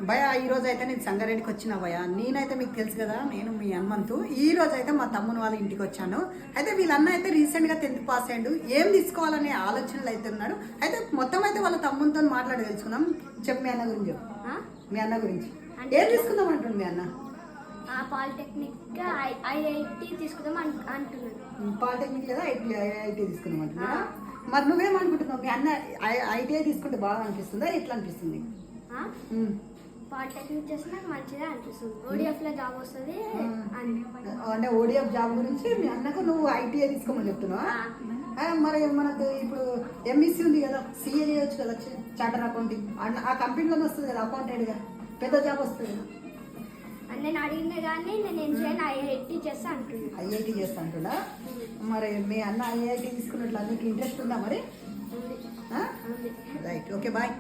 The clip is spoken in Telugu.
భయ ఈ రోజు అయితే నేను సంగారెడ్డికి వచ్చిన భయ. నేనైతే మీకు తెలుసు కదా, నేను మీ హనుమంతు. ఈ రోజు అయితే మా తమ్ముని వాళ్ళ ఇంటికి వచ్చాను. అయితే వీళ్ళన్న అయితే రీసెంట్గా 10th పాస్ అయ్యాడు. ఏం తీసుకోవాలనే ఆలోచనలు అయితే ఉన్నాడు. అయితే మొత్తం అయితే వాళ్ళ తమ్మునితో మాట్లాడి తెలుసుకున్నాం. చెప్పు మీ అన్న గురించి. మీ అన్న గురించి ఏం తీసుకుందాం అంటుండు మీ అన్న? పాలిటెక్నిక్ ఐఐటి తీసుకుందాం అంటున్నాడు. పాలిటెక్నిక్ లేదా ఐఐటి తీసుకుందాం అంటున్నా. మరి నువ్వేమనుకుంటున్నావు? మీ అన్న ఐటీఐ తీసుకుంటే బాగా అనిపిస్తుందా, ఎట్లా అనిపిస్తుంది? పాలిటెక్నిక్ చేస్తే నాకు మంచిగా అనిపిస్తుంది. ఓడిఎఫ్ లో జాబ్ వస్తుంది అంటే ఓడిఎఫ్ జాబ్ గురించి మీ అన్నకు నువ్వు ఐటీఐ తీసుకోమని చెప్తున్నావా? మరి మనకు ఇప్పుడు ఎంఈసీ ఉంది కదా, సిఏ చేయొచ్చు కదా, చార్టర్ అకౌంటింగ్. ఆ కంపెనీలోనే వస్తుంది కదా అకౌంటెంట్గా, పెద్ద జాబ్ వస్తుంది కదా. నేను అడిగినా కానీ నేను ఏం చేయను, ఐఐటి చేస్తా అంటున్నా. ఐఐటి చేస్తా అంటున్నా. మరి మీ అన్న ఐఐటి తీసుకున్నట్లు నీకు ఇంట్రెస్ట్ ఉందా మరి? Right, okay, bye.